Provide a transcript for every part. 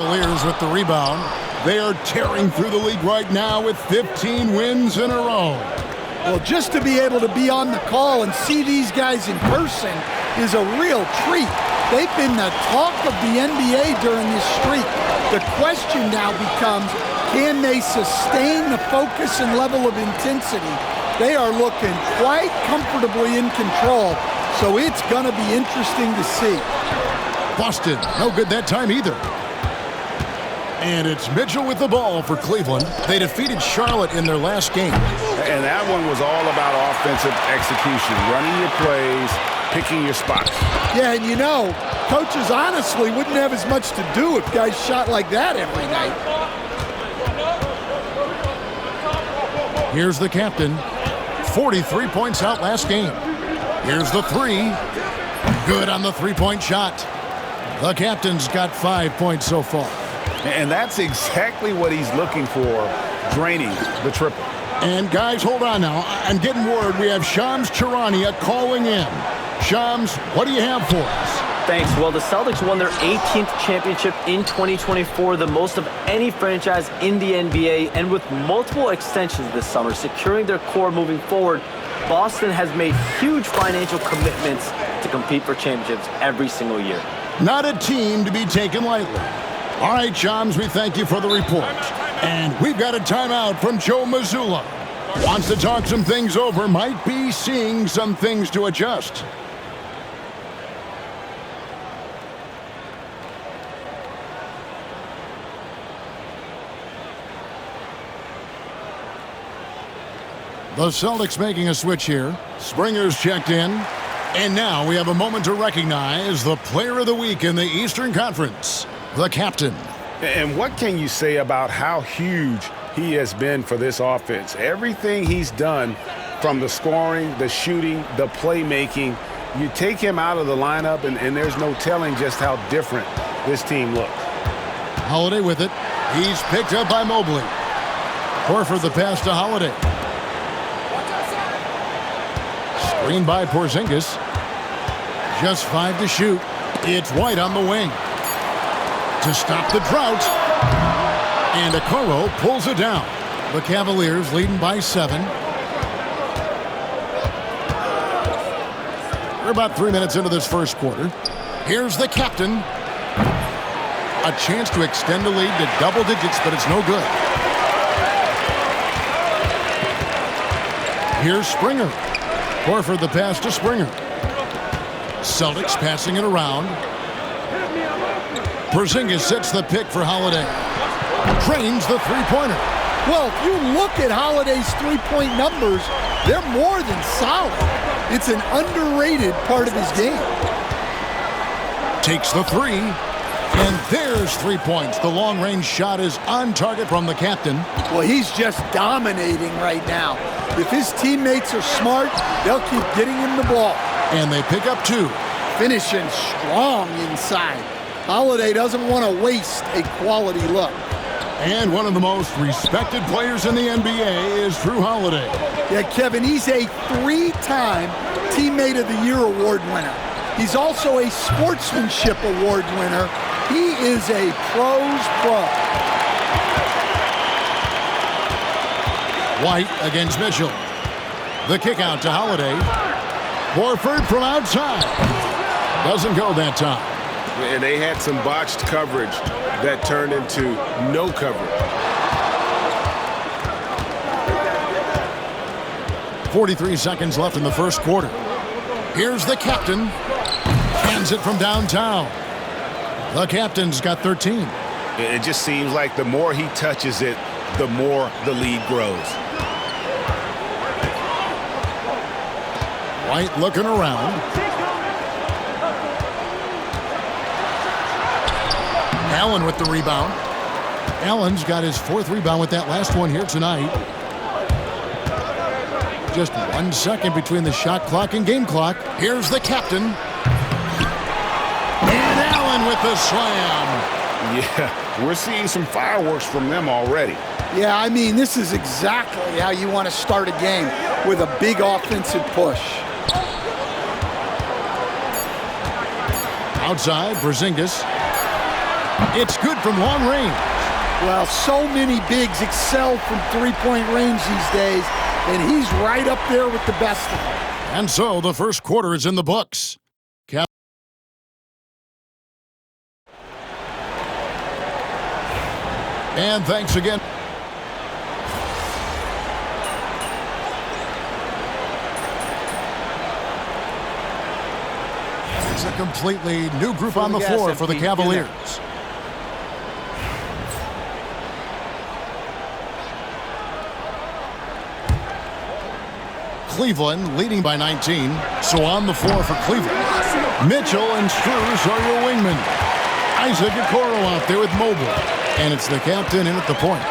Cavaliers with the rebound. They are tearing through the league right now with 15 wins in a row. Well, just to be able to be on the call and see these guys in person is a real treat. They've been the talk of the NBA during this streak. The question now becomes, can they sustain the focus and level of intensity? They are looking quite comfortably in control, so it's going to be interesting to see. Boston, no good that time either. And it's Mitchell with the ball for Cleveland. They defeated Charlotte in their last game. And that one was all about offensive execution, running your plays, picking your spots. Yeah, and you know, coaches honestly wouldn't have as much to do if guys shot like that every night. Here's the captain. 43 points out last game. Here's the three. Good on the three-point shot. The captain's got 5 points so far. And that's exactly what he's looking for, draining the triple. And guys, hold on now. I'm getting word we have Shams Charania calling in. Shams, what do you have for us? Thanks. Well, the Celtics won their 18th championship in 2024, the most of any franchise in the NBA, and with multiple extensions this summer, securing their core moving forward, Boston has made huge financial commitments to compete for championships every single year. Not a team to be taken lightly. All right, Shams, we thank you for the report. And we've got a timeout from Joe Mazzulla. Wants to talk some things over, might be seeing some things to adjust. The Celtics making a switch here. Springer's checked in. And now we have a moment to recognize the player of the week in the Eastern Conference, the captain. And what can you say about how huge he has been for this offense? Everything he's done, from the scoring, the shooting, the playmaking, you take him out of the lineup and there's no telling just how different this team looks. Holiday with it. He's picked up by Mobley. Horford the pass to Holiday. Screen by Porzingis. Just 5 to shoot. It's White on the wing. To stop the drought. And Okoro pulls it down. The Cavaliers leading by 7. We're about 3 minutes into this first quarter. Here's the captain. A chance to extend the lead to double digits, but it's no good. Here's Springer. Horford the pass to Springer. Celtics passing it around. Porzingis sets the pick for Holiday. Trains the three-pointer. Well, if you look at Holiday's three-point numbers, they're more than solid. It's an underrated part of his game. Takes the three. And there's 3 points. The long-range shot is on target from the captain. Well, he's just dominating right now. If his teammates are smart, they'll keep getting him the ball. And they pick up 2. Finishing strong inside. Holiday doesn't want to waste a quality look. And one of the most respected players in the NBA is Drew Holiday. Yeah, Kevin, he's a 3-time Teammate of the Year award winner. He's also a Sportsmanship Award winner. He is a pro's pro. White against Mitchell. The kick out to Holiday. Horford from outside. Doesn't go that time. And they had some botched coverage that turned into no coverage. 43 seconds left in the first quarter. Here's the captain. Hands it from downtown. The captain's got 13. It just seems like the more he touches it, the more the lead grows. White looking around. Allen with the rebound. Allen's got his 4th rebound with that last one here tonight. Just 1 second between the shot clock and game clock. Here's the captain. And Allen with the slam. Yeah, we're seeing some fireworks from them already. Yeah, I mean, this is exactly how you want to start a game, with a big offensive push. Outside, Porzingis. It's good from long range. Well, so many bigs excel from three-point range these days, and he's right up there with the best of them. And so the first quarter is in the books. And thanks again. It's a completely new group on the floor for the Cavaliers. Cleveland leading by 19. So on the floor for Cleveland, Mitchell and Strus are your wingmen. Isaac Okoro out there with Mobile. And it's the captain in at the point.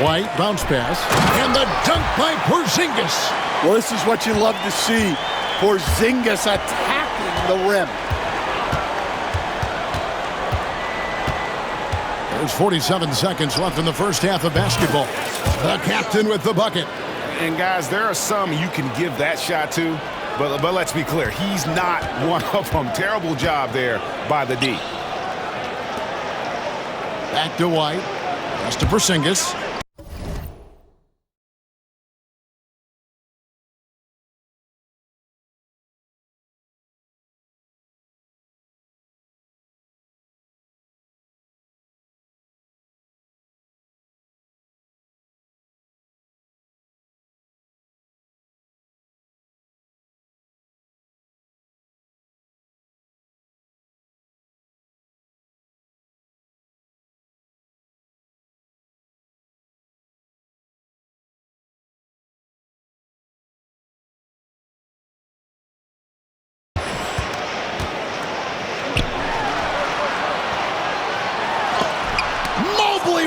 White, bounce pass, and the dunk by Porzingis. Well, this is what you love to see. Porzingis attacking the rim. There's 47 seconds left in the first half of basketball. The captain with the bucket. And guys, there are some you can give that shot to, but let's be clear, he's not one of them. Terrible job there by the D. Back to White. Pass to Porzingis.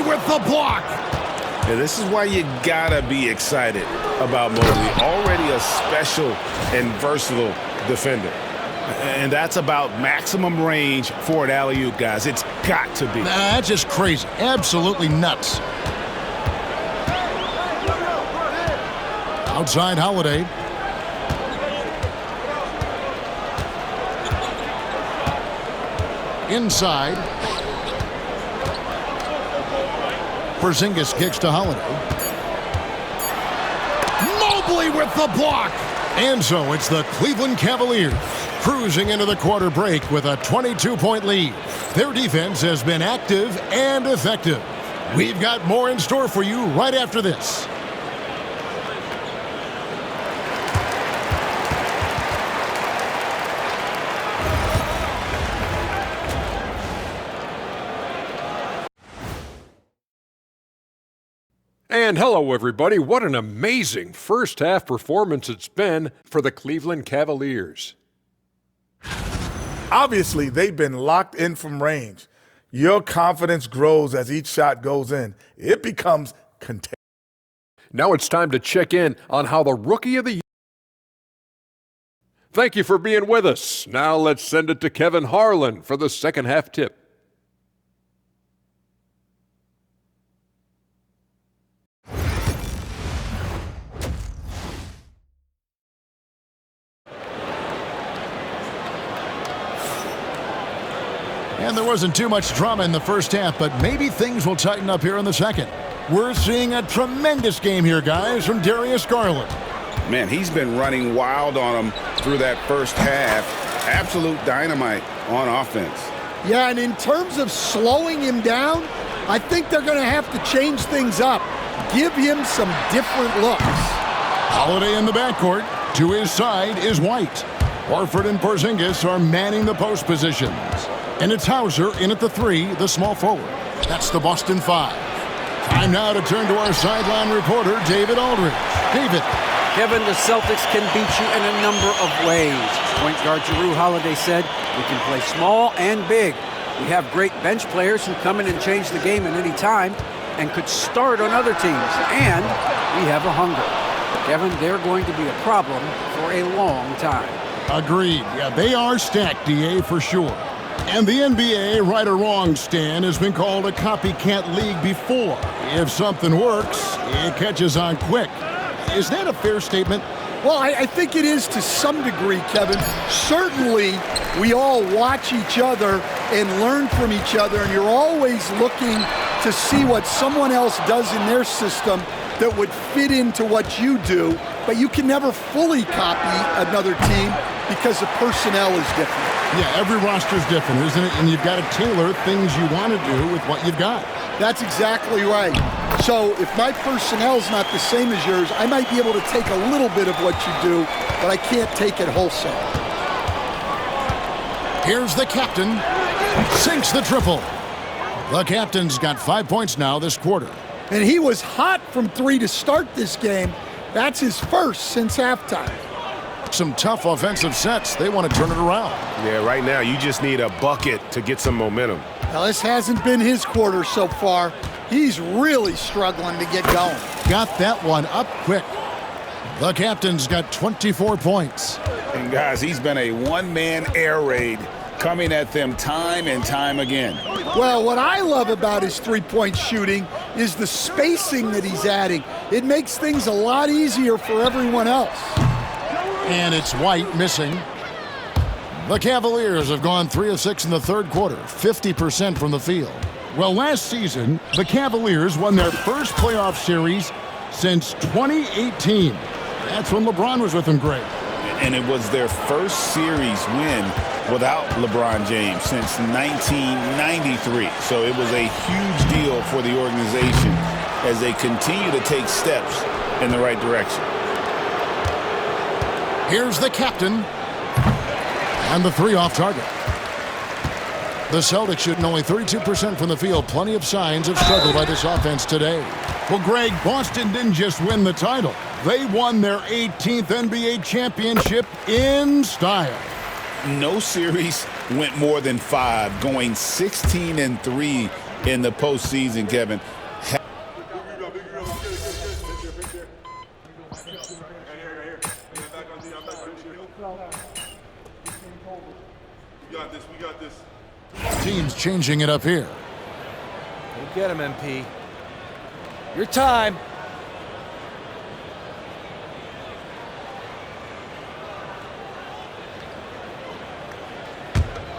With the block. Yeah, this is why you gotta be excited about Mobley. Already a special and versatile defender. And that's about maximum range for an alley-oop, guys. It's got to be. That's just crazy. Absolutely nuts. Outside Holiday. Inside. Porzingis kicks to Holiday. Mobley with the block. And so it's the Cleveland Cavaliers cruising into the quarter break with a 22-point lead. Their defense has been active and effective. We've got more in store for you right after this. And hello, everybody. What an amazing first-half performance it's been for the Cleveland Cavaliers. Obviously, they've been locked in from range. Your confidence grows as each shot goes in. It becomes contagious. Now it's time to check in on how the Rookie of the Year. Thank you for being with us. Now let's send it to Kevin Harlan for the second-half tip. And there wasn't too much drama in the first half, but maybe things will tighten up here in the second. We're seeing a tremendous game here, guys, from Darius Garland. Man, he's been running wild on him through that first half. Absolute dynamite on offense. Yeah, and in terms of slowing him down, I think they're going to have to change things up. Give him some different looks. Holiday in the backcourt. To his side is White. Horford and Porzingis are manning the post positions. And it's Hauser in at the 3, the small forward. That's the Boston 5. Time now to turn to our sideline reporter, David Aldridge. David. Kevin, the Celtics can beat you in a number of ways. Point guard Jrue Holiday said, we can play small and big. We have great bench players who come in and change the game at any time and could start on other teams. And we have a hunger. Kevin, they're going to be a problem for a long time. Agreed. Yeah, they are stacked, DA, for sure. And the NBA, right or wrong, Stan, has been called a copycat league before. If something works, it catches on quick. Is that a fair statement? Well, I think it is to some degree, Kevin. Certainly, we all watch each other and learn from each other, and you're always looking to see what someone else does in their system that would fit into what you do, but you can never fully copy another team because the personnel is different. Yeah, every roster is different, isn't it? And you've got to tailor things you want to do with what you've got. That's exactly right. So if my personnel's not the same as yours, I might be able to take a little bit of what you do, but I can't take it wholesale. Here's the captain. Sinks the triple. The captain's got 5 points now this quarter. And he was hot from 3 to start this game. That's his first since halftime. Some tough offensive sets. They want to turn it around. Yeah, right now you just need a bucket to get some momentum. Now, this hasn't been his quarter so far. He's really struggling to get going. Got that one up quick. The captain's got 24 points. And guys, he's been a one-man air raid coming at them time and time again. Well, what I love about his three-point shooting is the spacing that he's adding. It makes things a lot easier for everyone else. And it's White missing. The Cavaliers have gone 3 of 6 in the third quarter, 50% from the field. Well, last season, the Cavaliers won their first playoff series since 2018. That's when LeBron was with them great. And it was their first series win without LeBron James since 1993. So it was a huge deal for the organization as they continue to take steps in the right direction. Here's the captain. And the 3 off target. The Celtics shooting only 32% from the field. Plenty of signs of struggle by this offense today. Well, Greg, Boston didn't just win the title. They won their 18th NBA championship in style. No series went more than 5, going 16-3 in the postseason, Kevin. We got this. Teams changing it up here. Go get him, MP. Your time.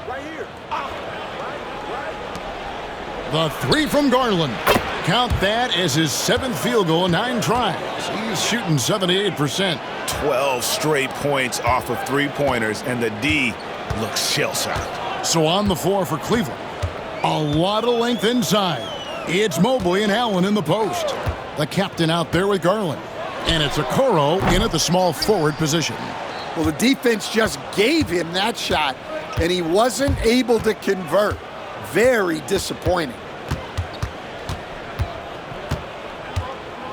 Right here. The 3 from Garland. Count that as his 7th field goal in 9 tries. He's shooting 78%. 12 straight points off of three-pointers, and the D looks shell-shocked. So on the floor for Cleveland, a lot of length inside. It's Mobley and Allen in the post. The captain out there with Garland. And it's Okoro in at the small forward position. Well, the defense just gave him that shot, and he wasn't able to convert. Very disappointing.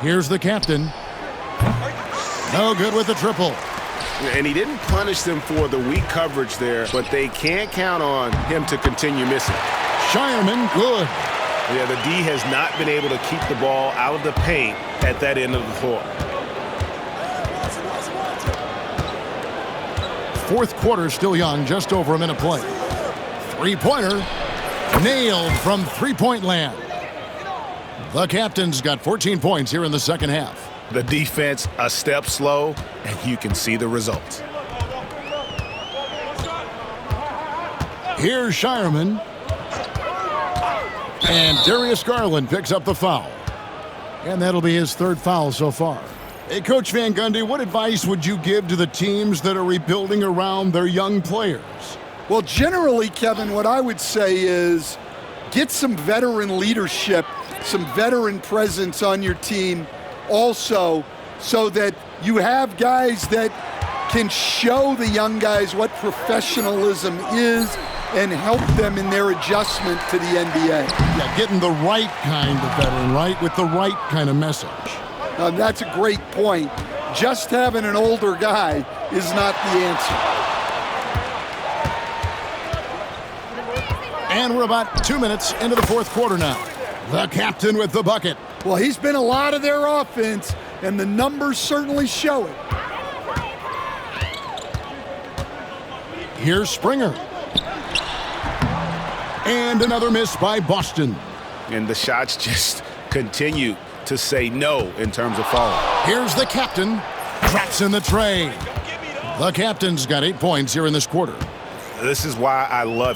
Here's the captain. No good with the triple. And he didn't punish them for the weak coverage there, but they can't count on him to continue missing. Shireman, good. Yeah, the D has not been able to keep the ball out of the paint at that end of the floor. Fourth quarter still young, just over a minute play. Three-pointer, nailed from three-point land. The captain's got 14 points here in the second half. The defense a step slow, and you can see the results. Here's Shireman. And Darius Garland picks up the foul. And that'll be his 3rd foul so far. Hey, Coach Van Gundy, what advice would you give to the teams that are rebuilding around their young players? Well, generally, Kevin, what I would say is get some veteran leadership, some veteran presence on your team also, so that you have guys that can show the young guys what professionalism is and help them in their adjustment to the NBA. Yeah, getting the right kind of veteran, right? With the right kind of message. That's a great point. Just having an older guy is not the answer. And we're about 2 minutes into the fourth quarter now. The captain with the bucket. Well, he's been a lot of their offense, and the numbers certainly show it. Here's Springer. And another miss by Boston. And the shots just continue to say no in terms of falling. Here's the captain. Drops in the tray. The captain's got 8 points here in this quarter. This is why I love